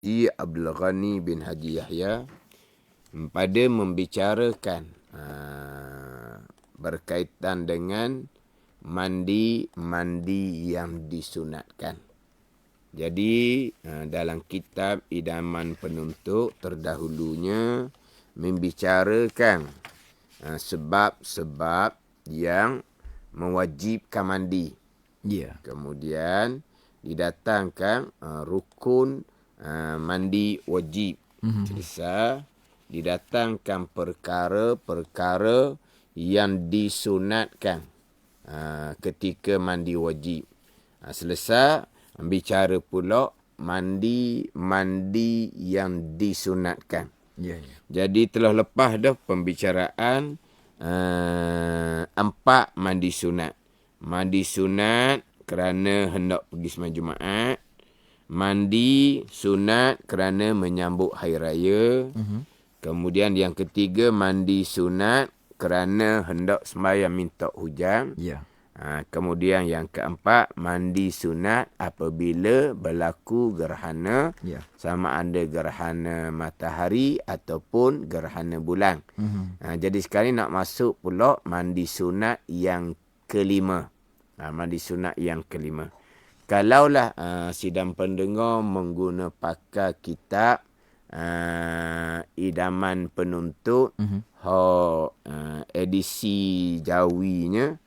Abdul Ghani bin Haji Yahya pada membicarakan berkaitan dengan mandi yang disunatkan. Jadi dalam kitab Idaman Penuntut terdahulunya membicarakan sebab-sebab yang mewajibkan mandi. Ya. Kemudian didatangkan rukun mandi wajib. Selesai didatangkan perkara-perkara yang disunatkan ketika mandi wajib. Selesai bicara pula mandi yang disunatkan. Ya. Jadi telah lepas dah pembicaraan 4 mandi sunat. Mandi sunat kerana hendak pergi sembahyang Jumaat. Mandi sunat kerana menyambut hari raya. Kemudian yang ketiga mandi sunat kerana hendak sembahyang minta hujan. Ya. Kemudian yang keempat mandi sunat apabila berlaku gerhana. Ya. Sama ada gerhana matahari ataupun gerhana bulan. Jadi sekarang nak masuk pula mandi sunat yang kelima. Mandi sunat yang kelima. Kalaulah sidang pendengar mengguna pakai kitab Idaman Penuntut edisi Jawinya,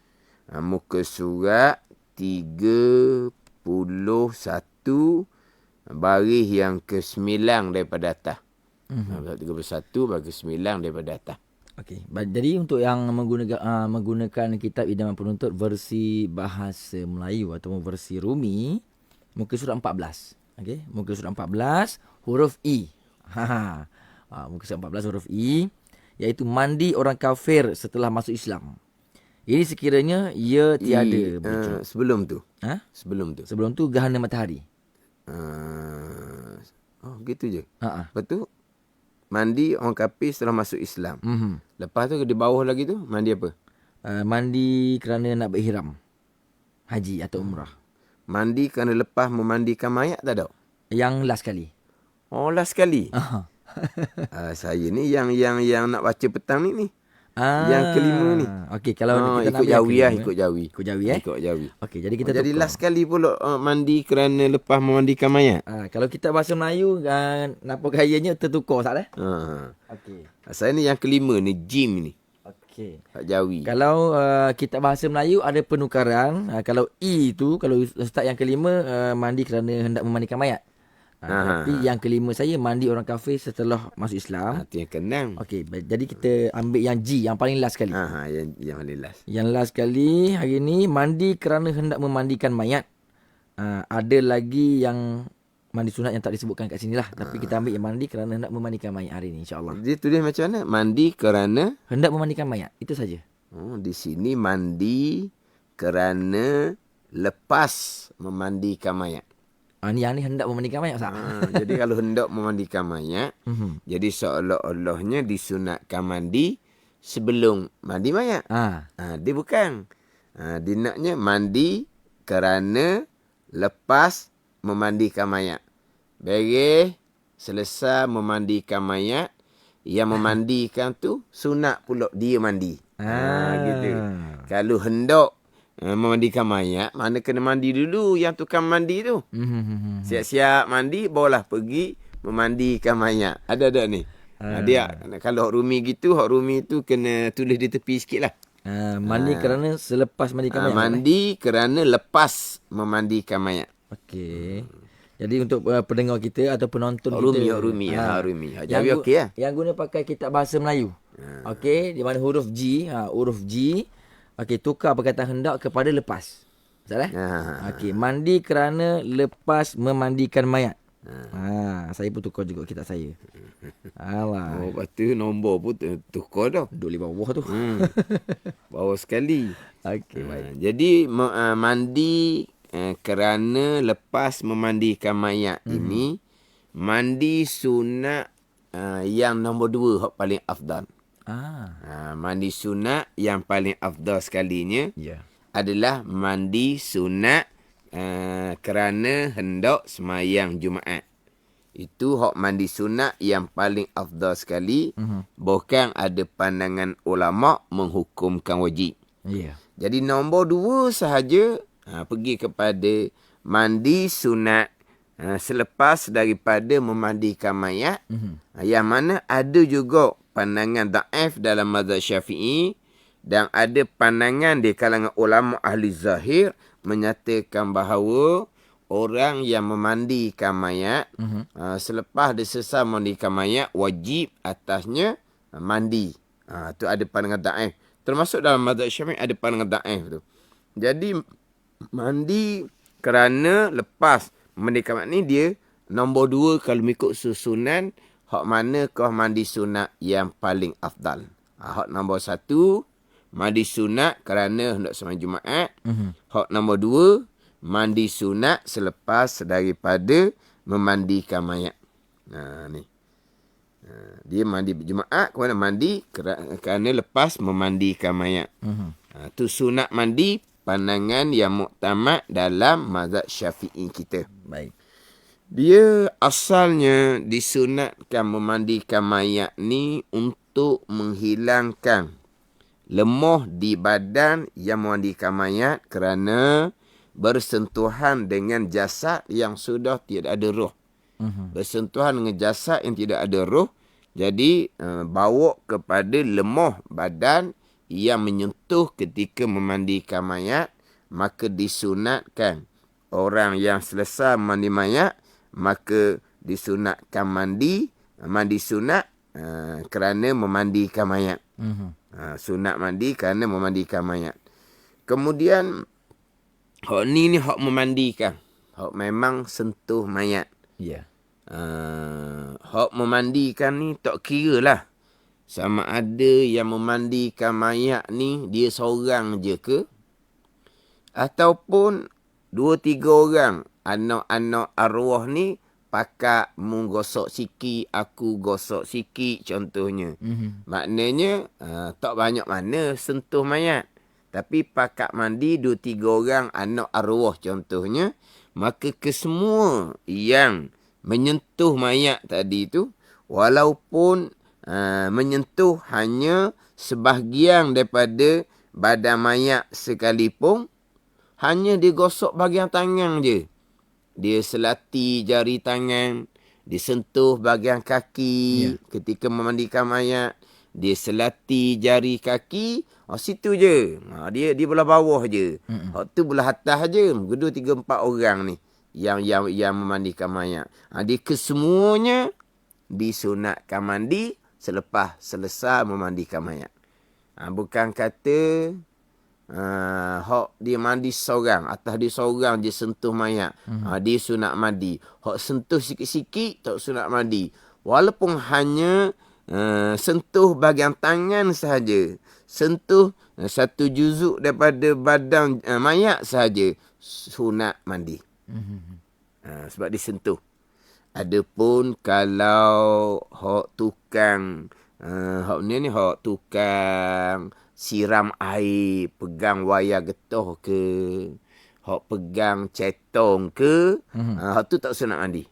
muka surat 31 baris yang ke-9 daripada atas. 31 baris 9 daripada atas. Okey. Jadi untuk yang menggunakan kitab Idaman Penuntut versi bahasa Melayu ataupun versi Rumi, muka surat 14. Okey, muka surat 14 huruf I. Muka surat 14 huruf I, iaitu mandi orang kafir setelah masuk Islam. Ini sekiranya ia tiada sebelum tu. Sebelum tu gerhana matahari. Gitu je. Lepas tu mandi orang kafir setelah masuk Islam. Lepas tu di bawah lagi tu mandi apa? Mandi kerana nak berihram haji atau umrah. Mandi kerana lepas memandikan mayat tak ada? Yang last kali. Oh, last kali. Saya ni yang nak baca petang ni. Yang kelima ni. Okey, kalau kita ikut Jawi lah, ikut Jawi. Ikut Jawi. Okey, jadi kita jadi last kali pula mandi kerana lepas memandikan mayat. Kalau kita bahasa Melayu napa gayanya tertukar Ustaz Okey. Saya ni yang kelima ni, Jim ni. Okey. Kat Jawi. Kalau kita bahasa Melayu ada penukaran. Kalau I tu, kalau Ustaz yang kelima mandi kerana hendak memandikan mayat. Tapi yang kelima saya mandi orang kafir setelah masuk Islam. Itu yang keenam. Okey, jadi kita ambil yang G, yang paling last sekali. Yang paling last. Yang last sekali hari ni mandi kerana hendak memandikan mayat. Ada lagi yang mandi sunat yang tak disebutkan kat sini lah. Tapi kita ambil yang mandi kerana hendak memandikan mayat hari ni, insya-Allah. Dia tulis macam mana? Mandi kerana hendak memandikan mayat. Itu saja. Di sini mandi kerana lepas memandikan mayat. Yang ni hendak memandikan mayat, Ustaz. Jadi kalau hendak memandikan mayat, jadi seolah-olahnya disunatkan mandi sebelum mandi mayat. Dia bukan. Dia naknya mandi kerana lepas memandikan mayat. Beres, selesai memandikan mayat, yang memandikan tu sunat pula dia mandi. Gitu. Kalau hendak memandikan mayat, mana kena mandi dulu yang tukang mandi tu. Siap-siap mandi, barulah pergi memandikan mayat. Ada ni. Dia kalau hak Rumi gitu, hak Rumi tu kena tulis di tepi sikit lah. Mandi kerana selepas mandikan mayat. Mandi kerana lepas memandikan mayat. Okey. Jadi untuk pendengar kita atau penonton Rumi, kita. Rumi. Jawi okey lah. Yang guna pakai kitab bahasa Melayu. Okey, di mana huruf G, huruf G. Okey, tukar perkataan hendak kepada lepas. Betul Okey, mandi kerana lepas memandikan mayat. Saya pun tukar juga kitab saya. Alah. Lepas tu nombor pun tukar dah. Duduk di bawah tu. Bawah sekali. Okey, baik. Jadi mandi kerana lepas memandikan mayat ini, mandi sunat yang nombor 2 hak paling afdal. Mandi sunat yang paling afdal sekalinya adalah mandi sunat kerana hendak semayang Jumaat. Itu hak mandi sunat yang paling afdal sekali. Bukan ada pandangan ulama menghukumkan wajib. Ya. Jadi nombor 2 sahaja pergi kepada mandi sunat selepas daripada memandikan mayat. Yang mana ada juga pandangan daif dalam mazhab Syafi'i dan ada pandangan di kalangan ulama ahli zahir menyatakan bahawa orang yang memandikan mayat selepas dia selesai memandikan mayat wajib atasnya mandi. Tu ada pandangan daif. Termasuk dalam mazhab Syafi'i ada pandangan daif tu. Jadi mandi kerana lepas memandikan mayat ni dia nombor 2 kalau ikut susunan hak manakah mandi sunat yang paling afdal. Hak nombor 1 mandi sunat kerana hendak sembahyang Jumaat. Hak nombor 2 mandi sunat selepas daripada memandikan mayat. Ni. Dia mandi Jumaat kerana mandi kerana lepas memandikan mayat. Tu sunat mandi pandangan yang muktamad dalam mazhab Syafi'i kita. Baik. Dia asalnya disunatkan memandikan mayat ni untuk menghilangkan lemah di badan yang memandikan mayat kerana bersentuhan dengan jasad yang sudah tidak ada roh. Bersentuhan dengan jasad yang tidak ada roh. Jadi bawa kepada lemah badan yang menyentuh ketika memandikan mayat. Maka disunatkan orang yang selesai mandi mayat, maka disunatkan mandi sunat kerana memandikan mayat. Sunat mandi kerana memandikan mayat. Kemudian hak ni hak memandikan. Hak memang sentuh mayat. Ya. Hak memandikan ni tak kira lah. Sama ada yang memandikan mayat ni dia seorang je ke? Ataupun 2-3 orang anak-anak arwah ni pakak mu gosok sikit, aku gosok sikit contohnya. Maknanya tak banyak mana sentuh mayat. Tapi pakak mandi 2-3 orang anak arwah contohnya. Maka kesemua yang menyentuh mayat tadi tu, walaupun menyentuh hanya sebahagian daripada badan mayat sekalipun, hanya digosok bahagian tangan je. Dia selati jari tangan, disentuh bahagian kaki ketika memandikan mayat. Dia selati jari kaki, situ je. Dia belah bawah je. Tu belah atas je. 2, 3, 4 orang ni yang memandikan mayat. Dia kesemuanya disunatkan mandi selepas selesai memandikan mayat. Bukan kata hak dia mandi seorang, atas dia seorang je sentuh mayat. Dia sunat mandi. Hak sentuh sikit-sikit tak sunat mandi. Walaupun hanya sentuh bahagian tangan sahaja, sentuh satu juzuk daripada badan mayat sahaja, sunat mandi. Sebab disentuh. Adapun kalau hak tukang hak tukang siram air, pegang wayar getah ke, hak pegang cetong ke, hak tu tak sunat mandi.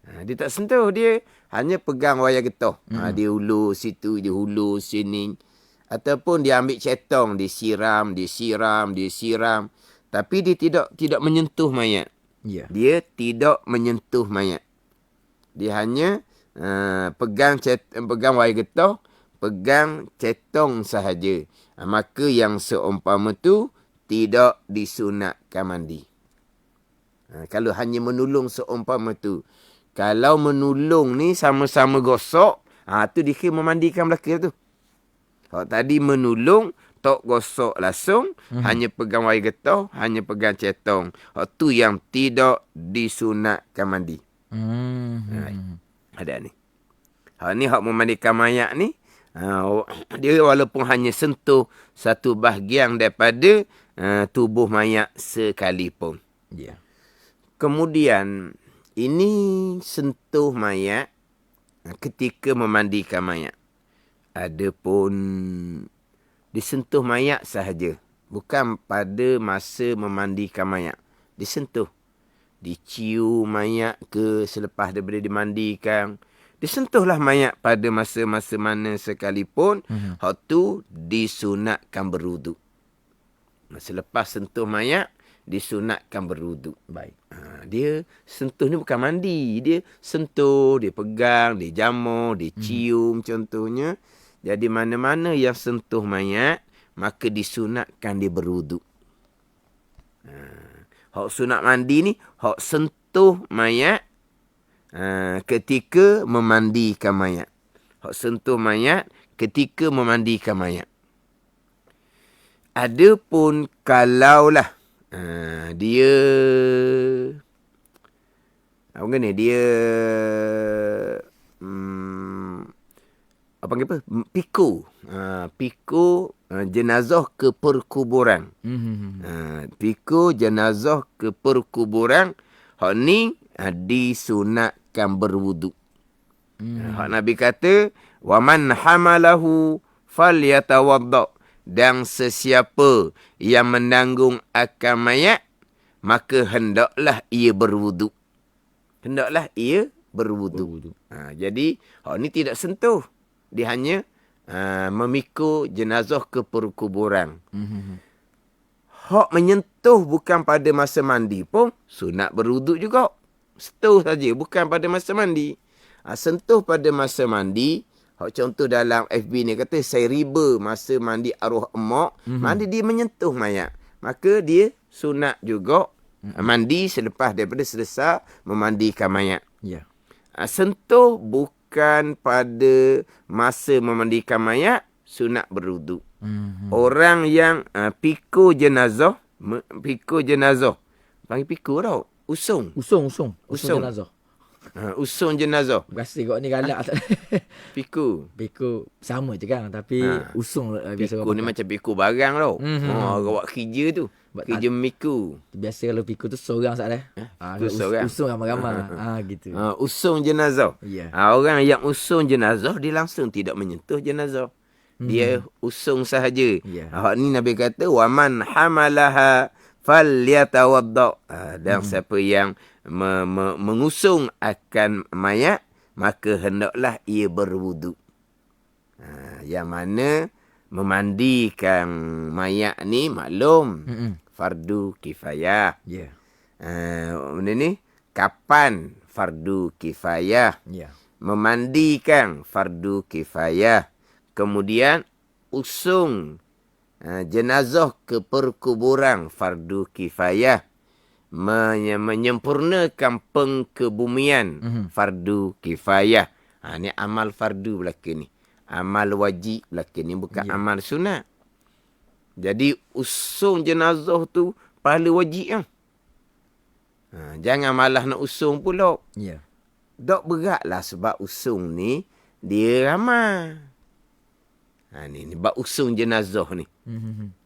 Dia tak sentuh, dia hanya pegang wayar getah. Dia hulur situ, dia hulur sini. Ataupun dia ambil cetong, dia siram. Tapi dia tidak menyentuh mayat. Ya. Dia tidak menyentuh mayat. Dia hanya pegang wayar getah, pegang cetong sahaja. Maka yang seumpama tu tidak disunatkan mandi. Kalau hanya menolong seumpama tu. Kalau menolong ni sama-sama gosok, tu dikira memandikan belakang tu. Kalau tadi menolong, tak gosok langsung, hanya pegang wayar getah, hanya pegang cetong. Tu yang tidak disunatkan mandi. Ada ni. Ni hak memandikan mayat ni, dia walaupun hanya sentuh satu bahagian daripada tubuh mayat sekalipun. Ya. Kemudian, ini sentuh mayat ketika memandikan mayat. Adapun disentuh mayat sahaja. Bukan pada masa memandikan mayat. Disentuh. dicium mayat ke selepas daripada dimandikan. Disentuhlah mayat pada masa-masa mana sekalipun. Hak tu disunatkan berwuduk. Selepas sentuh mayat, disunatkan berwuduk. Baik. Dia sentuh ni bukan mandi. Dia sentuh, dia pegang, dia jamur, dia cium contohnya. Jadi mana-mana yang sentuh mayat, maka disunatkan dia berwuduk. Hak sunat mandi ni, hak sentuh mayat ketika memandikan mayat. Hak sentuh mayat ketika memandikan mayat. Adapun kalaulah dia apa ni, dia apa panggil apa? Pikul. Pikul jenazah ke perkuburan. Pikul jenazah ke perkuburan. Hak ni disunatkan berwuduk. Hak Nabi kata, "Waman hamalahu falyatawadda." Dan sesiapa yang menanggung akan mayat, maka hendaklah ia berwuduk. Hendaklah ia berwuduk. Jadi, hak ni tidak sentuh. Dia hanya memikul jenazah ke perkuburan. Hak menyentuh bukan pada masa mandi pun, sunat berwuduk juga. Sentuh saja, bukan pada masa mandi. Sentuh pada masa mandi, hak contoh dalam FB ni kata, saya riba masa mandi arwah emak, mandi dia menyentuh mayat. Maka dia sunat juga mandi selepas daripada selesai memandikan mayat. Ya. Sentuh bukan pada masa memandikan mayat, sunat berwuduk. Orang yang pikul jenazah, panggil pikul tau, usung jenazah. Usung jenazah. Biasa kau ni galak. Pikul sama je kan, tapi usung biasa pikul ni macam pikul barang tau. Orang buat kerja tu, kerja memikul. Biasa kalau pikul tu seorang saat usung ramai-ramai. Gitu. Usung jenazah. Yeah. Orang yang usung jenazah, dia langsung tidak menyentuh jenazah. Dia usung sahaja. Hak ni Nabi kata, "Waman hamalaha falyatawadda." Dan siapa yang mengusung akan mayat, maka hendaklah ia berwuduk. Yang mana memandikan mayat ni maklum fardu kifayah. Benda ni kapan fardu kifayah? Memandikan fardu kifayah. Kemudian usung jenazah ke perkuburan fardu kifayah. Menyempurnakan pengkebumian fardu kifayah. Ni amal fardu belaka ni. Amal wajib belaka ni, bukan amal sunat. Jadi usung jenazah tu pahala wajib kan. Jangan malah nak usung pula. Dok beratlah sebab usung ni dia ramai. Ni bab usung jenazah ni.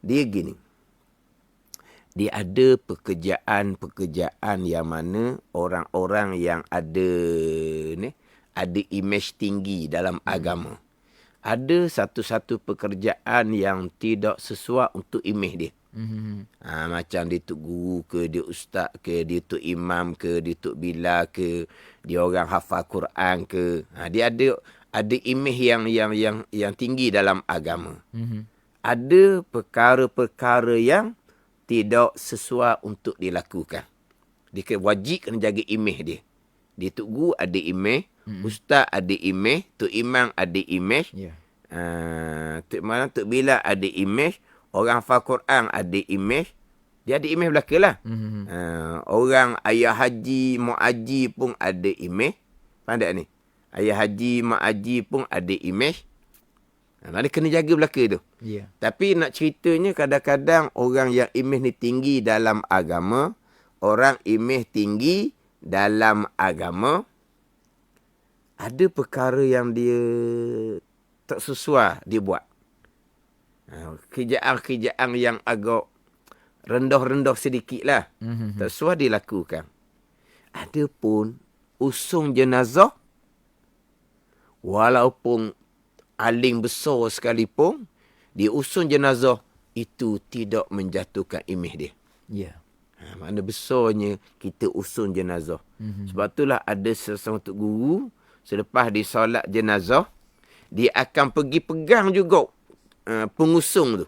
Dia gini. Dia ada pekerjaan-pekerjaan yang mana orang-orang yang ada imej tinggi dalam agama. Ada satu-satu pekerjaan yang tidak sesuai untuk imej dia. Macam dia tuk guru ke, dia ustaz ke, dia tuk imam ke, dia tuk bila ke, dia orang hafal Quran ke. Dia ada imej yang tinggi dalam agama. Ada perkara-perkara yang tidak sesuai untuk dilakukan. Dia wajib kena jaga imej dia. Dia tuk guru ada imej, ustaz ada imej, tuk imam ada imej, tuk bila ada imej, orang hafal Quran ada imej. Dia ada imej belakalah. Orang ayah haji, mak haji pun ada imej. Faham tak ni? Ayah haji, mak haji pun ada imej. Dia kena jaga belaka tu. Tapi nak ceritanya, kadang-kadang orang yang imej ni tinggi dalam agama, orang imej tinggi dalam agama, ada perkara yang dia tak sesuai dia buat. Kerjaan-kerjaan yang agak rendah-rendah sedikit lah. Tak sesuai dia lakukan. Adapun usung jenazah, walaupun aling besar sekalipun, dia usung jenazah, itu tidak menjatuhkan imej dia. Mana besarnya kita usung jenazah. Sebab itulah ada seseorang tok guru, selepas dia solat jenazah, dia akan pergi pegang juga pengusung tu.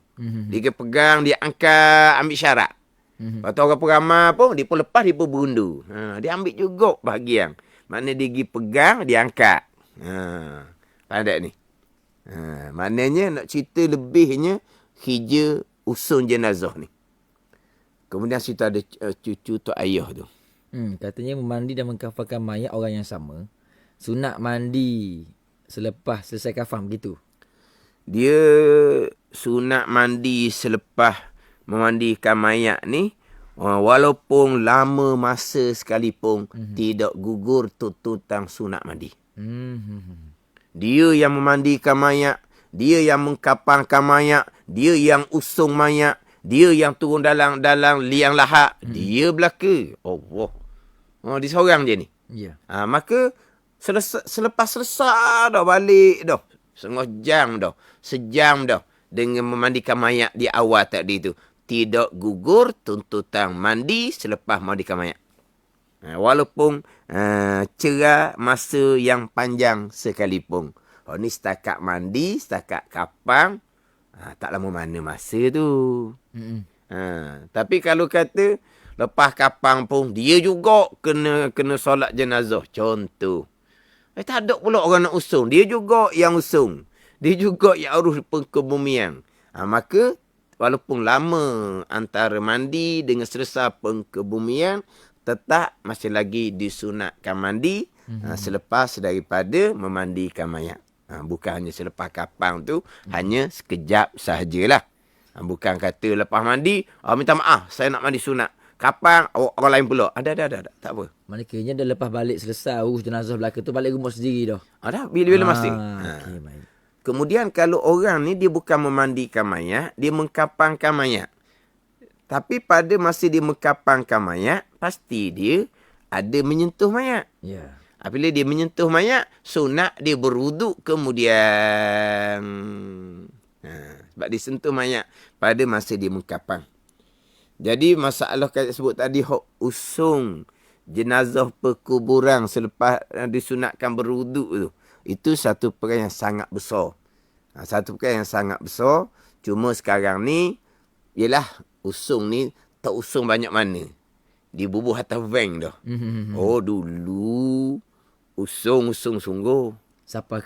Dia pegang, dia angkat, ambil syarat. Lepas tu orang peramah pun, dia pun lepas, dia pun berundur. Dia ambil juga bahagian. Maknanya dia pergi pegang, dia angkat. Faham tak ni? Maknanya nak cerita lebihnya, hija usung jenazah ni. Kemudian situ ada cucu tok ayah tu. Katanya memandi dan mengkafankan mayat orang yang sama. Sunat mandi selepas selesai kafan begitu. Dia sunat mandi selepas memandikan mayat ni, walaupun lama masa sekalipun tidak gugur tuntutan sunat mandi. Dia yang memandikan mayat, dia yang mengkapankan mayat, dia yang usung mayat, dia yang turun dalam liang lahat, dia belaka. Allah. Dia seorang je ni. Ya. Maka selepas selesai dah balik dah. Setengah jam dah. Sejam dah. Dengan memandikan mayat di awal tadi tu. Tidak gugur tuntutan mandi selepas memandikan mayat. Walaupun cerah masa yang panjang sekalipun. Ni setakat mandi, setakat kapang. Tak lama mana masa tu. Tapi kalau kata lepas kapang pun dia juga kena solat jenazah. Contoh. Tak ada pula orang nak usung. Dia juga yang usung. Dia juga yang urus pengkebumian. Maka walaupun lama antara mandi dengan selesai pengkebumian, tetap masih lagi disunatkan mandi selepas daripada memandikan mayat. Bukan hanya selepas kapang tu, hanya sekejap sahajalah. Bukan kata lepas mandi, minta maaf, saya nak mandi sunat. Kapang, orang lain pula. Ada. Tak apa. Maknanya dah lepas balik selesai urus jenazah belaka tu, balik rumah sendiri dah. Dah, bila-bila masa. Okay, baik. Kemudian kalau orang ni, dia bukan memandikan mayat, dia mengkapangkan mayat. Tapi pada masa dia mengkapangkan mayat, pasti dia ada menyentuh mayat. Ya. Apabila dia menyentuh mayat, sunat dia berwuduk kemudian. Sebab dia sentuh mayat pada masa dia mengkapang. Jadi masalah kita sebut tadi, usung jenazah perkuburan selepas disunatkan berwuduk tu. Itu satu perkara yang sangat besar. Satu perkara yang sangat besar. Cuma sekarang ni, yelah usung ni tak usung banyak mana. Dibubuh atas van dah. Dulu usung sungguh. Siapa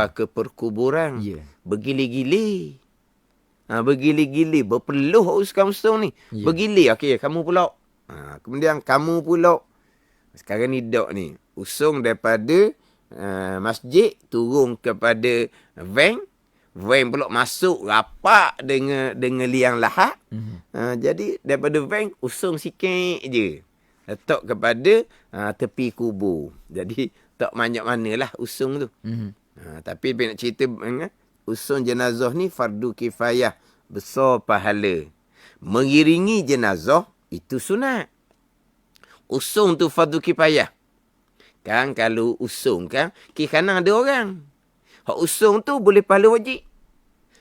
ke perkuburan. Yeah. Bergili-gili. Bergili-gili. Berpeluh usung ni. Yeah. Bergili. Okey, kamu pula. Kemudian kamu pula. Sekarang ni dok ni. Usung daripada masjid turun kepada van. Van pula masuk rapat dengan liang lahat. Jadi daripada van usung sikit je. Letak kepada tepi kubur. Jadi tak banyak manalah usung tu. Tapi nak cerita usung jenazah ni fardu kifayah, besar pahala. Mengiringi jenazah itu sunat. Usung tu fardu kifayah. Kan kalau usung kan, kiri kanan ada orang. Hak usung tu boleh pahala wajib.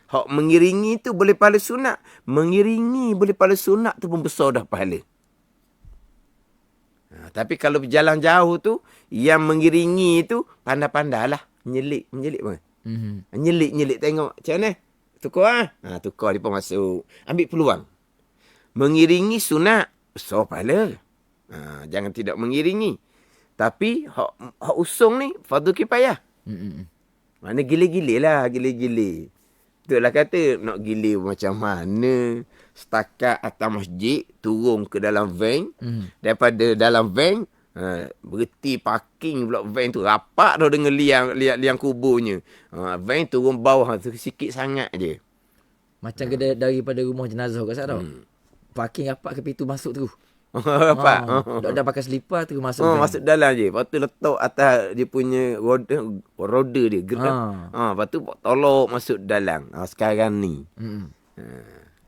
Hak mengiringi tu boleh pahala sunat. Mengiringi boleh pahala sunat tu pun besar dah pahala. Tapi kalau berjalan jauh tu, yang mengiringi tu pandai-pandai lah. Menyelit pun. Nyelit tengok macam mana. Tukar tukar dia pun masuk. Ambil peluang. Mengiringi sunat, besar pahala. Jangan tidak mengiringi. Tapi hak usung ni fardu kifayah. Mana gila-gila lah, gila-gila. Itulah kata nak gila macam mana. Setakat atas masjid, turun ke dalam van. Daripada dalam van, berhenti parking pula van tu. Rapat dah dengan liang kuburnya. Van turun bawah tu, sikit sangat je. Macam daripada rumah jenazah kat sana tau. Parking rapat ke pintu masuk tu. Rapat. Dah pakai selipar tu masuk. Masuk dalam je. Lepas tu letak atas dia punya roda dia. Gerak. Lepas tu tolak masuk dalam. Sekarang ni.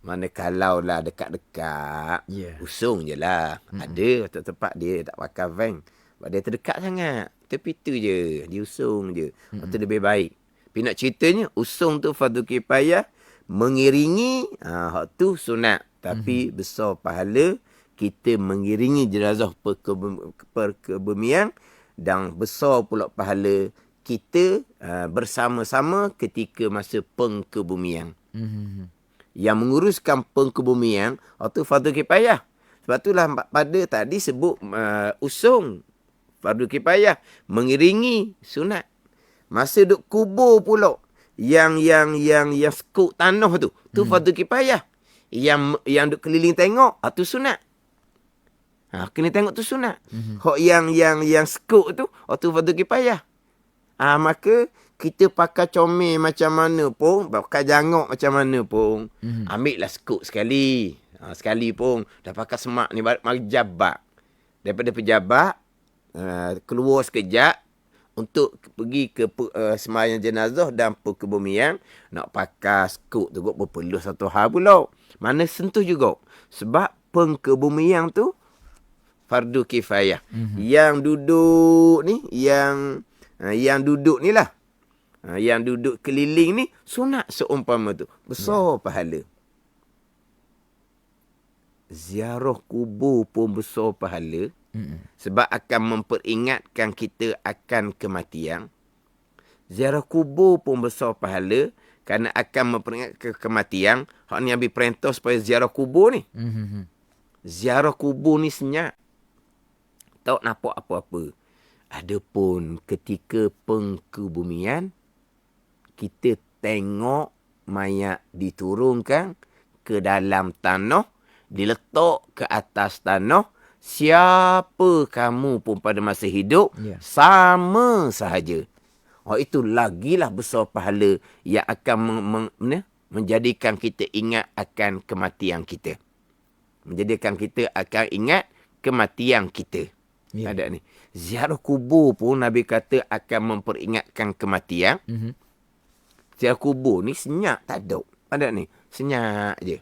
Mana kalau lah dekat-dekat, usung je lah. Ada tempat dia tak pakai van. Sebab dia terdekat sangat. Tepi tu je. Dia usung je. Lepas tu lebih baik. Tapi nak ceritanya, usung tu fardu kifayah. Mengiringi, hak tu sunat. Tapi besar pahala kita mengiringi jenazah perkebumian, dan besar pula pahala kita bersama-sama ketika masa pengkebumian. Yang menguruskan pengkebumian itu fardu kifayah. Sebab itulah pada tadi sebut usung fardu kifayah mengiringi sunat. Masa duk kubur pula yang skop tanah tu fardu kifayah. Yang duk keliling tengok tu sunat. Kena tengok tu sunat. Hak yang skop tu fardu kifayah. Maka kita pakai comel macam mana pun, pakai jangok macam mana pun, ambil lah skop sekali. Sekali pun dah pakai semak ni, mari jabat. Daripada pejabat, keluar sekejap untuk pergi ke sembahyang jenazah dan perkebumian, nak pakai skop tu berperlu satu hal pula. Mana sentuh juga. Sebab pengkebumian tu fardu kifayah. Yang duduk ni, yang duduk ni lah. Yang duduk keliling ni, sunat seumpama tu. Besar pahala. Ziarah kubur pun besar pahala. Sebab akan memperingatkan kita akan kematian. Ziarah kubur pun besar pahala kerana akan memperingatkan kematian. Hak ni ambil perintah supaya ziarah kubur ni. Ziarah kubur ni senyap. Tak nampak apa-apa. Adapun ketika pengkebumian, kita tengok mayat diturunkan ke dalam tanah, diletak ke atas tanah. Siapa kamu pun pada masa hidup, sama sahaja. Itu lagilah besar pahala yang akan menjadikan kita ingat akan kematian kita. Menjadikan kita akan ingat kematian kita. Ada ni. Ziarah kubur pun Nabi kata akan memperingatkan kematian. Ziarah kubur ni senyap, tak ada. Ada ni. Senyap je.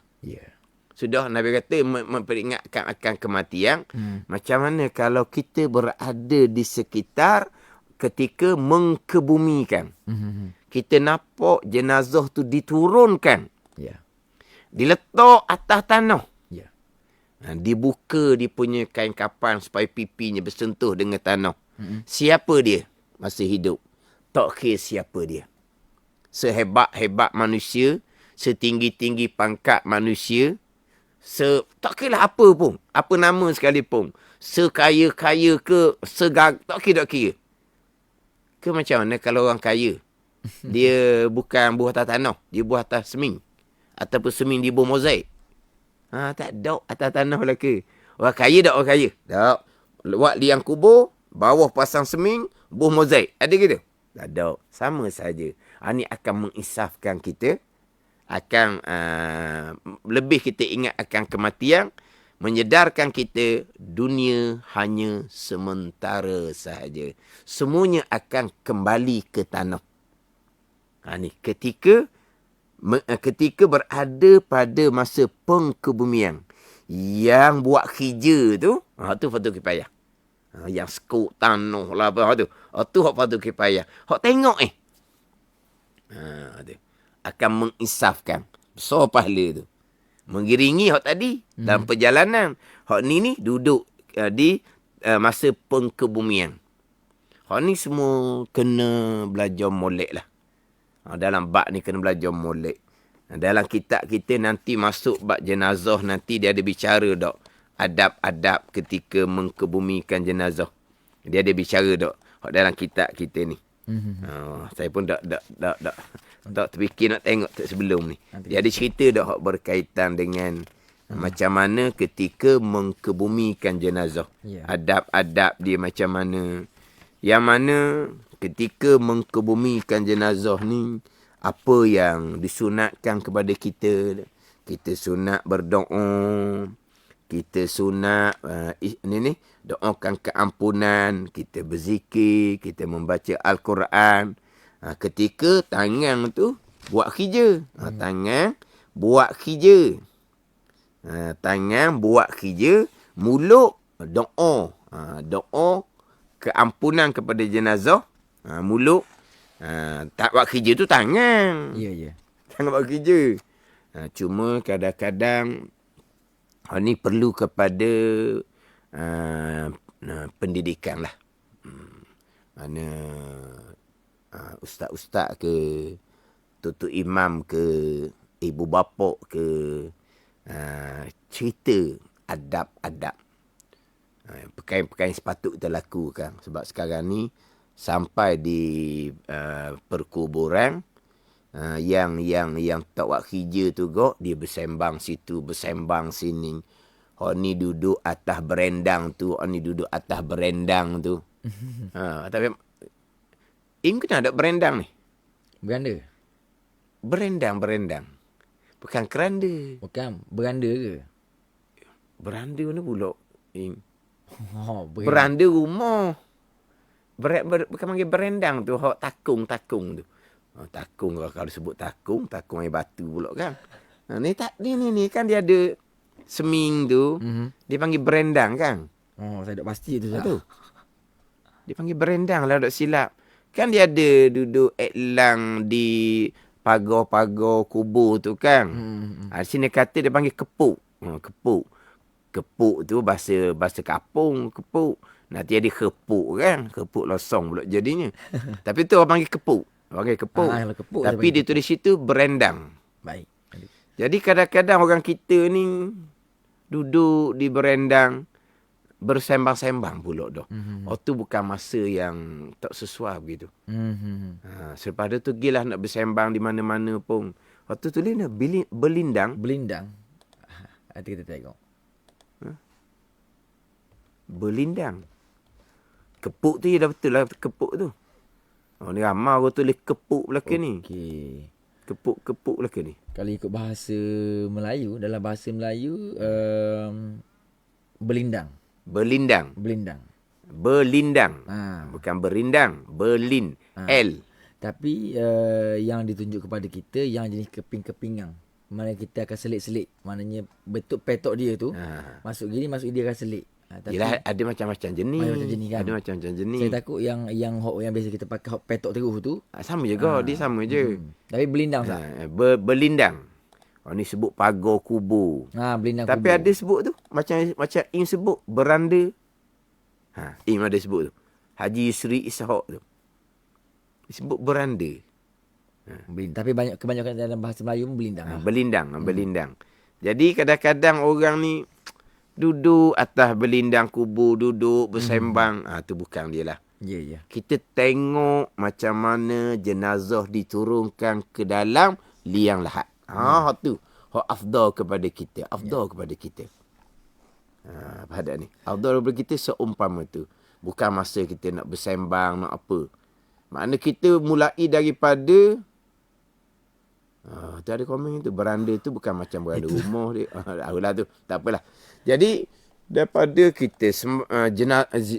Sudah Nabi kata memperingatkan akan kematian. Macam mana kalau kita berada di sekitar ketika mengkebumikan. Kita nampak jenazah tu diturunkan. Diletak atas tanah. Dibuka dia punya kain kapan supaya pipinya bersentuh dengan tanah. Siapa dia masa hidup? Tak kira siapa dia. Sehebat-hebat manusia, setinggi-tinggi pangkat manusia, tak kira lah apa pun, apa nama sekalipun, sekaya-kaya ke, tak kira. Ke macam mana kalau orang kaya, dia bukan buah atas tanah, dia buah atas seming, ataupun seming dia buah mozaik. Tak ada atas tanah lah ke. Orang kaya tak orang kaya? Tak. Buat liang kubur, bawah pasang seming, buah mozaik. Ada gitu? Tak ada. Sama saja. Ini akan mengisafkan kita. Akan lebih kita ingat akan kematian. Menyedarkan kita dunia hanya sementara sahaja. Semuanya akan kembali ke tanah. Ni ketika berada pada masa pengkebumian, yang buat kerja tu, tu fardu kifayah. Yang skop tanah lah apa tu. Tu hak fardu kifayah. Hak tengok tu akan mengisafkan. Besar pahala tu. Mengiringi hak tadi dalam perjalanan. Hak ni duduk di masa pengkebumian. Hak ni semua kena belajar molek lah. Dalam bab ni kena belajar molek. Dalam kitab kita nanti masuk bab jenazah, nanti dia ada bicara tak adab-adab ketika mengkebumikan jenazah. Dia ada bicara tak dalam kitab kita ni. Saya pun tak terfikir nak tengok sebelum ni. Dia ada cerita tak berkaitan dengan macam mana ketika mengkebumikan jenazah. Adab-adab dia macam mana. Yang mana ketika mengkebumikan jenazah ni, apa yang disunatkan kepada kita. Kita sunat berdoa. Kita sunat doakan keampunan. Kita berzikir. Kita membaca Al-Quran. Ketika tangan tu buat kerja. Tangan buat kerja. Tangan buat kerja. Mulut doa. Doa keampunan kepada jenazah. Mulut tak buat kerja tu tangan. Tangan buat kerja. Cuma kadang-kadang Ini perlu kepada pendidikan lah. Mana ustaz-ustaz ke, tutu imam ke, ibu bapa ke, cerita adab-adab. Perkara-perkara yang sepatut kita lakukan. Sebab sekarang ni sampai di perkuburan, yang tak buat kerja tu dia bersembang situ, bersembang sini. Ni duduk atas berendang tu, ni duduk atas berendang tu. Tapi kena ada berendang ni. Beranda? Berendang. Bukan keranda. Bukan, beranda ke? Beranda mana pula? Beranda. Beranda rumah. Bukan panggil berendang tu, takung tu. Takung, kalau sebut takung air batu pula kan. Ni kan dia ada seming tu, dia panggil berendang kan. Saya tak pasti tu. Dia panggil berendang lah, tak silap. Kan dia ada duduk elang di pagar-pagar kubur tu kan. Sini kata dia panggil kepuk. Kepuk tu bahasa kapung, kepuk. Nanti ada kepuk kan. Kepuk losong pula jadinya. Tapi tu orang panggil kepuk. Panggil kepuk. Kepuk. Tapi dia tulis situ berendang. Baik. Jadi kadang-kadang orang kita ni duduk di berendang, bersembang-sembang pula dah. Tu bukan masa yang tak sesuai begitu. Selepas tu gilah nak bersembang di mana-mana pun. Tu tulis nak berlindang. Berlindang. Nanti kita tengok. Berlindang. Kepuk tu dah betul lah, kepuk tu. Ni ramai orang tulis kepuk belakang ni. Okey. Kepuk belakang ni. Kalau ikut bahasa Melayu, dalam bahasa Melayu, berlindang. Berlindang. Bukan berindang. Berlin. L. Tapi yang ditunjuk kepada kita yang jenis keping-kepingang. Mana kita akan selit-selit. Maknanya bentuk petok dia tu. Masuk gini, dia akan selit. Tapi Yelah, ada macam-macam jenis. Kan? Ada macam-macam jenis. Saya takut yang biasa kita pakai petok terus tu. Sama juga. Dia sama je. Tapi berlindang tak? Berlindang. Ni sebut pagar kubur. Berlindang Tapi kubur. ada sebut tu. Macam Im sebut. Beranda. Im ada sebut tu. Haji Sri Ishak tu. Dia sebut beranda. Tapi kebanyakan dalam bahasa Melayu berlindang. Berlindang. Jadi kadang-kadang orang ni duduk atas berlindang kubur, duduk bersembang. Tu bukan dia lah. Ya. Kita tengok macam mana jenazah diturunkan ke dalam liang lahat. Tu. Afdal kepada kita. Kepada kita. Pada ni. Afdal kepada kita seumpama tu. Bukan masa kita nak bersembang, nak apa. Makna kita mulai daripada tu ada komen tu. Beranda tu bukan macam beranda rumah dia. Lah tu. Tak apalah. Jadi daripada kita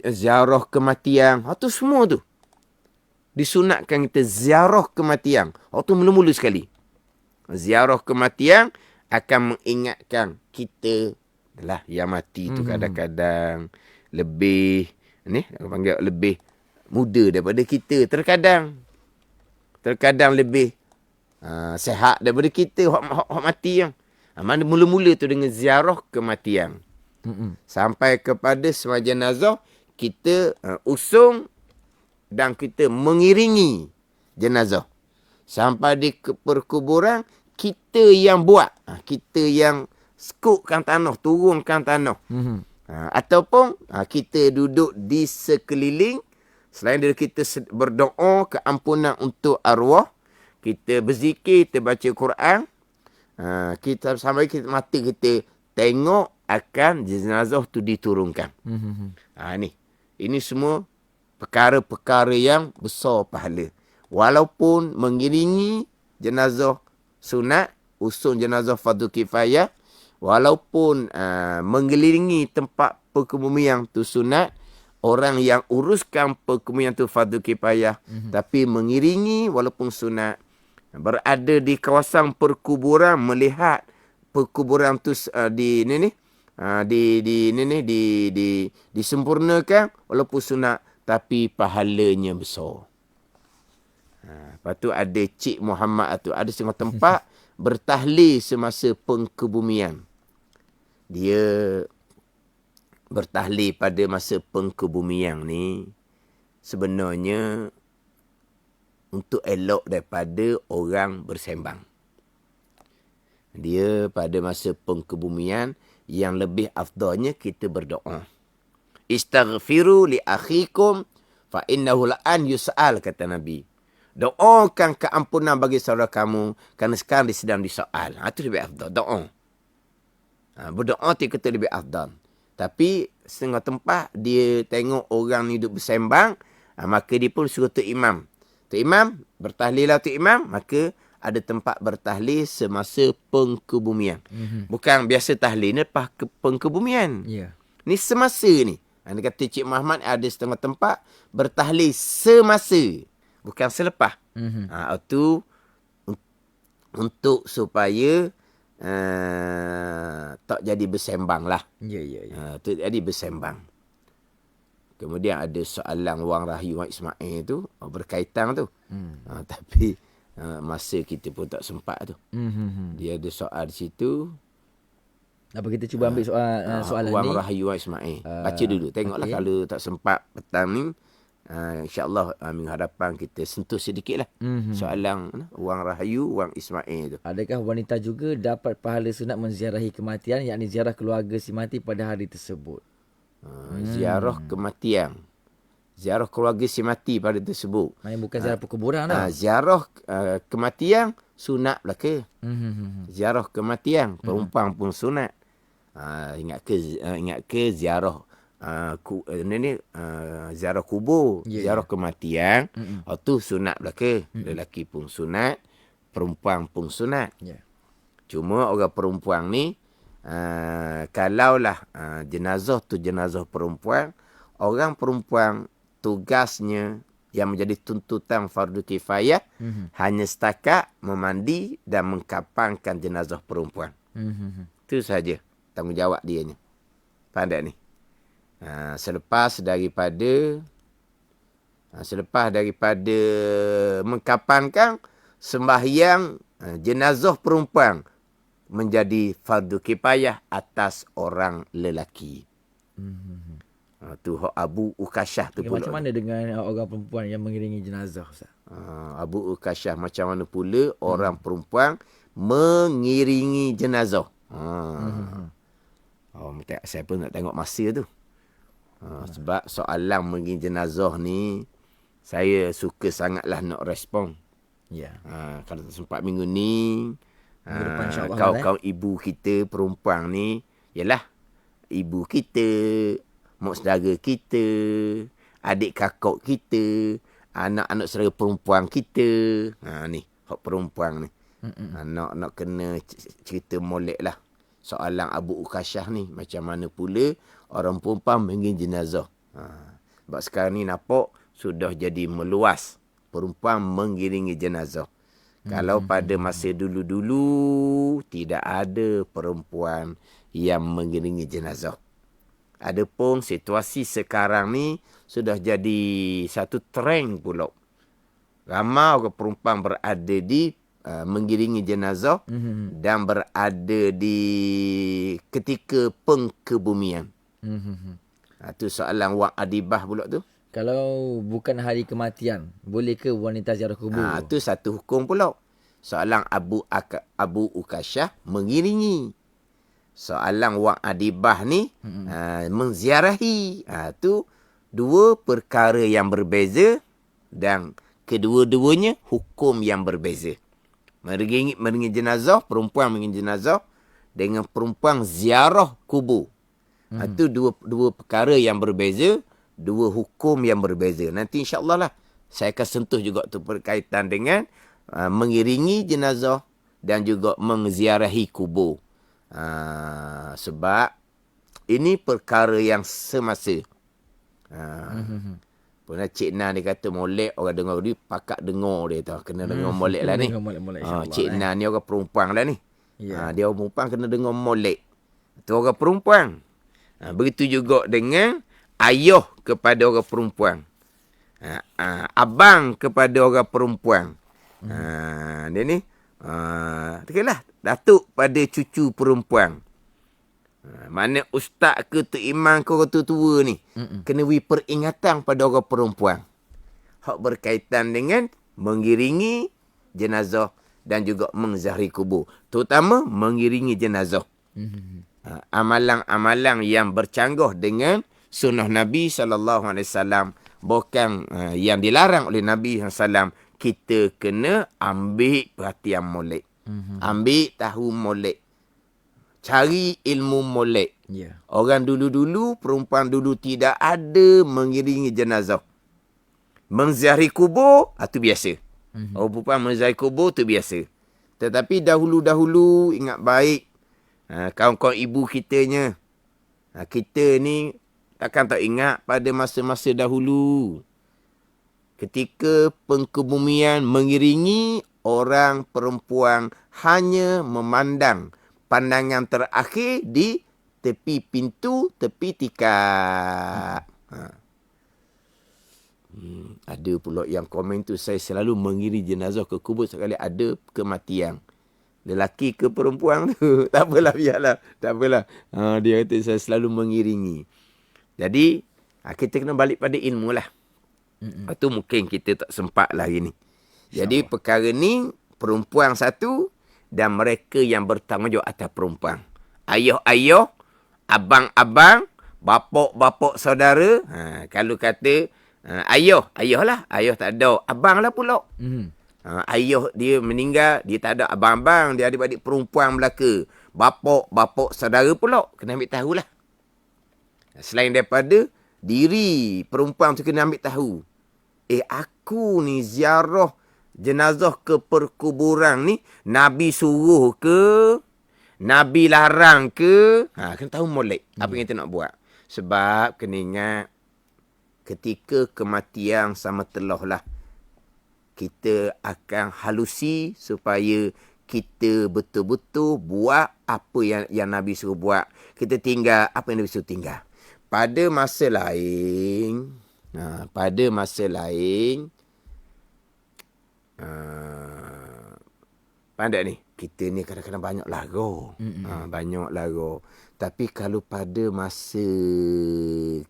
ziarah kematian. Tu semua tu. Disunatkan kita ziarah kematian. Tu mula-mula sekali. Ziarah kematian akan mengingatkan kita lah yang mati tu kadang-kadang lebih panggil lebih muda daripada kita. Terkadang lebih sehat daripada kita hak mati yang. Mana mula-mula tu dengan ziarah kematian. Sampai kepada semua jenazah kita usung dan kita mengiringi jenazah. Sampai di perkuburan kita yang buat. Kita yang skupkan tanah, turunkan tanah. Ataupun kita duduk di sekeliling. Selain dari kita berdoa keampunan untuk arwah, kita berzikir, kita baca Quran. Kita sampai mata kita tengok akan jenazah tu diturunkan. Ini semua perkara-perkara yang besar pahala. Walaupun mengiringi jenazah sunat, usung jenazah fardu kifayah, walaupun mengelilingi tempat perkebumian tu sunat, orang yang uruskan perkebumian tu fardu kifayah, tapi mengiringi walaupun sunat, berada di kawasan perkuburan, melihat perkuburan tu disempurnakan walaupun sunat, tapi pahalanya besar. Lepas tu ada Cik Muhammad tu, ada setengah tempat bertahlil semasa pengkebumian. dia bertahlil pada masa pengkebumian ni sebenarnya untuk elok daripada orang bersembang. Dia pada masa pengkebumian yang lebih afdalnya kita berdoa. Istaghfiru li akhikum fa innahu la'an yus'al, kata Nabi. Doakan keampunan bagi saudara kamu kerana sekarang dia sedang disoal. Itu lebih afdal, doa. Berdoa tu kata lebih afdal. Tapi setengah tempat dia tengok orang ni duduk bersembang, maka dia pun suruh Tok Imam. Tok Imam, bertahlil lah Tok Imam, maka ada tempat bertahlil semasa pengkebumian. Bukan biasa tahlil ni lepas pengkebumian. Ya. Ni semasa ni. Dia kata Cik Muhammad ada setengah tempat bertahlil semasa. Bukan selepas. Itu untuk supaya tak jadi bersembang lah. Ya. Tak jadi bersembang. Kemudian ada soalan Wang Rahyu Wang Ismail tu berkaitan tu. Tapi masa kita pun tak sempat tu. Dia ada soal di situ. Apa kita cuba ambil soalan Wang ni? Rahyu Wang Ismail. Baca dulu. Tengoklah kalau tak sempat petang ni. InsyaAllah minggu hadapan kita sentuh sedikit lah. Soalan Wang Rahyu Wang Ismail tu. Adakah wanita juga dapat pahala sunat menziarahi kematian, yakni ziarah keluarga si mati pada hari tersebut? Ziarah kematian. Ziarah keluarga si mati pada tersebut. Maksudnya bukan ziarah perkuburan dah. Ziarah kematian sunat belaka. Ziarah kematian perempuan pun sunat. Ingat ke ziarah ziarah kubur, ziarah kematian. Itu sunat belaka. Lelaki pun sunat, perempuan pun sunat. Cuma orang perempuan ni kalaulah jenazah tu jenazah perempuan, orang perempuan tugasnya yang menjadi tuntutan fardu kifayah hanya setakat memandi dan mengkapankan jenazah perempuan. Itu saja tanggungjawab dia ni. Faham ni? Selepas daripada mengkapankan, sembahyang jenazah perempuan menjadi fardu kifayah atas orang lelaki. Tu Abu Ukasyah tu pula. Macam mana dengan orang perempuan yang mengiringi jenazah, Ustaz? Abu Ukasyah, macam mana pula orang perempuan mengiringi jenazah. Saya pun nak tengok masa tu. Sebab soalan mengiringi jenazah ni saya suka sangatlah nak respon. Kalau tak sempat minggu ni, kawan-kawan ibu kita perempuan ni, yalah, ibu kita, mak saudara kita, adik kakak kita, anak-anak saudara perempuan kita. Ni, hak perempuan ni. Nak kena cerita molek lah. Soalan Abu Ukasyah ni, macam mana pula orang perempuan mengiringi jenazah. Sebab sekarang ni nampak sudah jadi meluas perempuan mengiringi jenazah. Kalau pada masa dulu-dulu tidak ada perempuan yang mengiringi jenazah. Adapun situasi sekarang ni sudah jadi satu trend pula. Ramai orang perempuan berada di mengiringi jenazah dan berada di ketika pengkebumian. Itu soalan Wang Adibah pula tu. Kalau bukan hari kematian, boleh ke wanita ziarah kubur? Itu satu hukum pula. Soalan Abu Ukasyah mengiringi. Soalan Wang Adibah ni menziarahi. Itu dua perkara yang berbeza dan kedua-duanya hukum yang berbeza. Mengiringi jenazah, perempuan mengiringi jenazah dengan perempuan ziarah kubur. Itu dua perkara yang berbeza, dua hukum yang berbeza. Nanti insya-Allah lah saya akan sentuh juga tu berkaitan dengan mengiringi jenazah dan juga menziarahi kubur. Sebab ini perkara yang semasa. Pernah Cik Nan dia kata molek, orang dengar dia pakak dengar dia tu. Kena dengar molek lah ni. Cik Nan ni orang perempuan lah ni. Dia orang perempuan kena dengar molek. Tu orang perempuan. Begitu juga dengan ayah kepada orang perempuan. Abang kepada orang perempuan. Dia ni. Katakanlah datuk pada cucu perempuan. Mana ustaz ke tu imam ke orang tua ni kena beri peringatan pada orang perempuan hak berkaitan dengan mengiringi jenazah dan juga mengzahri kubur, terutama mengiringi jenazah. Amalan-amalan yang bercanggah dengan sunnah Nabi SAW, bukan yang dilarang oleh Nabi SAW. Kita kena ambil perhatian molek, ambil tahu molek, cari ilmu molek. Orang dulu-dulu, perempuan dulu tidak ada mengiringi jenazah. Mengziarahi kubur, itu biasa. Orang perempuan mengziarahi kubur, itu biasa. Tetapi dahulu-dahulu, ingat baik, kawan-kawan ibu kitanya, kita ni takkan tak ingat pada masa-masa dahulu. Ketika pengkebumian mengiringi, orang perempuan hanya memandang pandangan terakhir di tepi pintu, tepi tikar. Ada pula yang komen tu, saya selalu mengiring jenazah ke kubur sekali ada kematian. Lelaki ke perempuan tu, tak apalah, biarlah. Tak apalah. Dia kata saya selalu mengiringi. Jadi, kita kena balik pada ilmu lah. Itu mungkin kita tak sempat lah hari ni. Jadi, perkara ni, perempuan satu dan mereka yang bertanggungjawab atas perempuan. Ayah-ayah, abang-abang, bapak-bapak saudara. Kalau kata, ayah lah. Ayah tak ada. Abang lah pula. Ayah dia meninggal, dia tak ada abang-abang, dia adik-adik perempuan belaka. Bapak saudara pula. Kena ambil tahulah. Selain daripada diri perempuan tu kena ambil tahu. Aku ni ziarah jenazah ke perkuburan ni, Nabi suruh ke? Nabi larang ke? Kena tahu molek apa yang kita nak buat. Sebab kena ingat, ketika kematian sama telah lah, kita akan halusi supaya kita betul-betul buat apa yang Nabi suruh buat. Kita tinggal apa yang Nabi suruh tinggal. Pada masa lain, pandai ni, kita ni kadang-kadang banyak lara. Banyak lara. Tapi kalau pada masa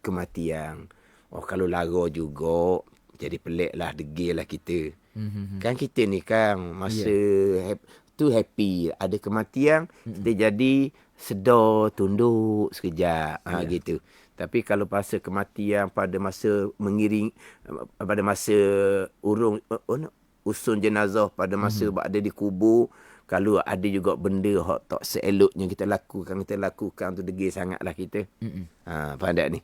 kematian, kalau lara juga, jadi pelik lah, degil lah kita. Kan kita ni kan, masa tu happy, ada kematian, kita jadi sedar, tunduk sekejap. Gitu. Tapi kalau masa kematian, pada masa mengiring, pada masa usun jenazah, pada masa ada di kubur, kalau ada juga benda hak tak seeloknya kita lakukan tu, degil sangatlah kita. Pandai ni.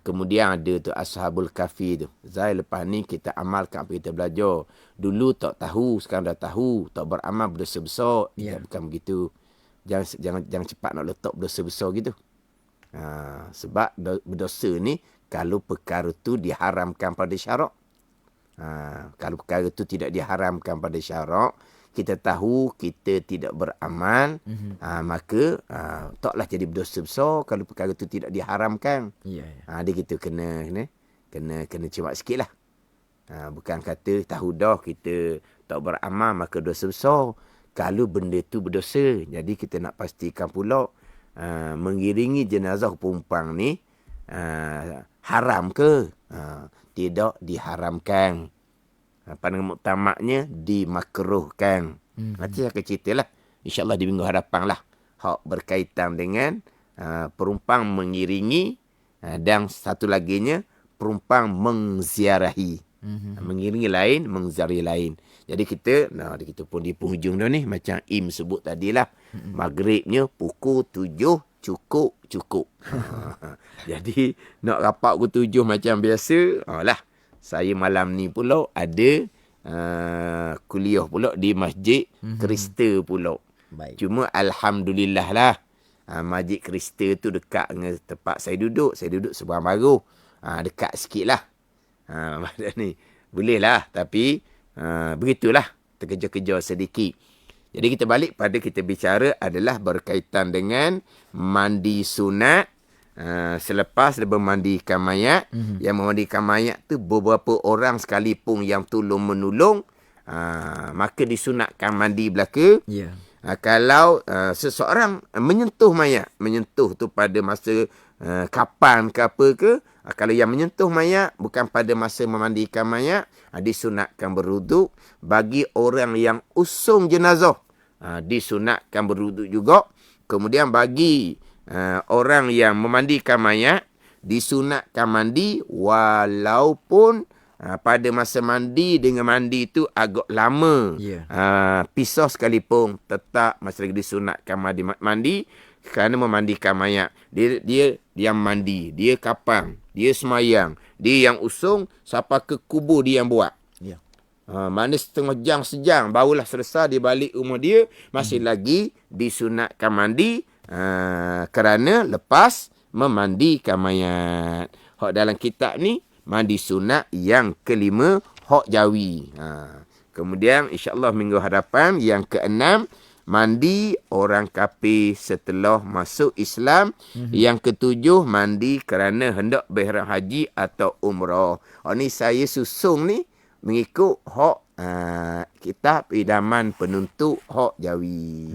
Kemudian ada tu Ashabul Kahfi tu. Zai, lepas ni kita amalkan apa kita belajar. Dulu tak tahu, sekarang dah tahu. Tak beramal berdosa besar. Bukan begitu. Jangan cepat nak letak berdosa besar gitu. Sebab berdosa ni, kalau perkara tu diharamkan pada syarak. Kalau perkara tu tidak diharamkan pada syarak, kita tahu kita tidak beramal, maka taklah jadi berdosa besar kalau perkara tu tidak diharamkan. Dia gitu, kena cemat sikit lah. Bukan kata tahu dah kita tak beramal maka dosa besar. Kalau benda tu berdosa, jadi kita nak pastikan pula mengiringi jenazah perempuan ni haram ke? Tidak diharamkan. Pandangan muktamadnya dimakruhkan. Nanti saya akan ceritalah, InsyaAllah di minggu hadapan lah, hak berkaitan dengan perempuan mengiringi, dan satu laginya perempuan mengziarahi. Mengiringi lain, mengziarahi lain. Jadi kita pun di penghujung dah ni, macam Im sebut tadilah, maghribnya pukul 7 cukup. Jadi nak rapat pukul 7 macam biasa, lah. Saya malam ni pula ada kuliah pula di Masjid Krista pula. Baik. Cuma Alhamdulillah lah, Masjid Krista tu dekat dengan tempat saya duduk. Saya duduk seberang baru. Dekat sikit lah. Ni boleh lah. Tapi begitulah, terkejar-kejar sedikit. Jadi kita balik pada kita bicara adalah berkaitan dengan mandi sunat. Selepas dia memandikan mayat, yang memandikan mayat tu beberapa orang sekalipun yang tolong menolong, maka disunatkan mandi belaka. Kalau seseorang menyentuh mayat, menyentuh tu pada masa kapan ke apa ke, kalau yang menyentuh mayat bukan pada masa memandikan mayat, disunatkan berwuduk. Bagi orang yang usung jenazah, disunatkan berwuduk juga. Kemudian bagi orang yang memandikan mayat, disunatkan mandi walaupun pada masa mandi dengan mandi itu agak lama. Pisau sekalipun tetap masih lagi disunatkan mandi kerana memandikan mayat. Dia yang mandi, dia kapang, dia semayang, dia yang usung sampai ke kubur dia yang buat. Mana setengah jam sejam barulah selesai dia balik rumah dia, masih lagi disunatkan mandi kerana lepas memandikan mayat. Hak dalam kitab ni mandi sunat yang kelima, hak jawi. Kemudian insya-Allah minggu hadapan yang keenam, mandi orang kafir setelah masuk Islam. Yang ketujuh, mandi kerana hendak berihram haji atau umrah. Ni saya susung ni mengikut hak kitab idaman penuntut hak jawi.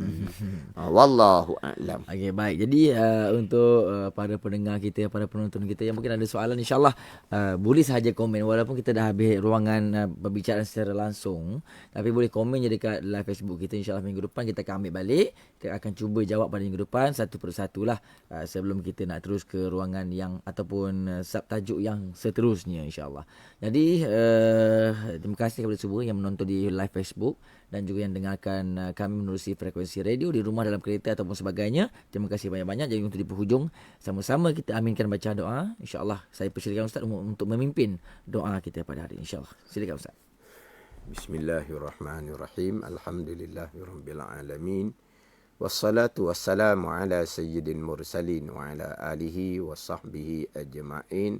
Wallahu a'lam. Okey, baik. Jadi untuk para pendengar kita, para penonton kita yang mungkin ada soalan, insya-Allah boleh sahaja komen walaupun kita dah habis ruangan perbicaraan secara langsung, tapi boleh komen je dekat live Facebook kita. Insya-Allah minggu depan kita akan ambil balik. Kita akan cuba jawab pada minggu depan satu persatu lah, sebelum kita nak terus ke ruangan yang ataupun subtajuk yang seterusnya, insya-Allah. Jadi terima kasih kepada semua yang menonton di live Facebook dan juga yang dengarkan kami menerusi frekuensi radio di rumah, dalam kereta ataupun sebagainya. Terima kasih banyak-banyak. Jadi untuk di penghujung, sama-sama kita aminkan bacaan doa. InsyaAllah saya persilakan Ustaz untuk memimpin doa kita pada hari ini, insyaAllah. Silakan Ustaz. Bismillahirrahmanirrahim. Alhamdulillahirabbil alamin. Wassalatu wassalamu ala sayyidil mursalin wa ala alihi wa sahbihi ajma'in.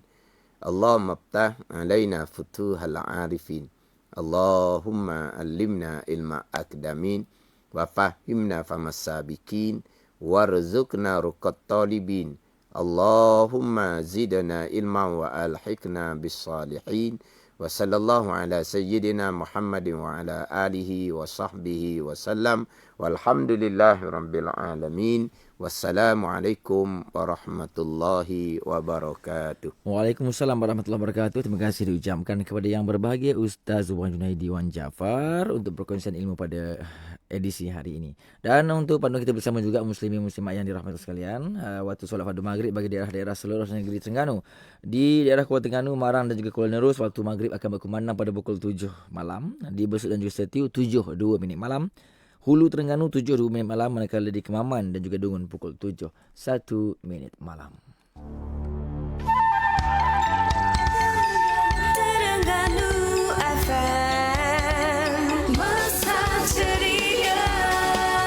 Allahumma ftah alaina futuhal arifin. Allahumma allimna ilma akdamin wa fahimna famasabikin warzuqna ruqat talibin. Allahumma zidna ilma wa alhiqna bis salihin. Wa sallallahu ala sayyidina Muhammadin wa ala alihi wa sahbihi wa sallam. Walhamdulillahi rabbil alamin. Wassalamualaikum warahmatullahi wabarakatuh. Waalaikumsalam warahmatullahi wabarakatuh. Terima kasih diucapkan kepada yang berbahagia Ustaz Wan Junaidi Wan Jaafar untuk perkongsian ilmu pada edisi hari ini. Dan untuk panduan kita bersama juga muslimin muslimat yang dirahmati sekalian, waktu solat fardu maghrib bagi daerah-daerah seluruh negeri Terengganu. Di daerah Kuala Terengganu, Marang dan juga Kuala Nerus, waktu maghrib akan berkumandang pada pukul 7 malam. Di Besut dan juga Setiu 7.02 malam. Hulu Terengganu 7.02 malam, manakala di Kemaman dan juga Dungun pukul 7.01 malam.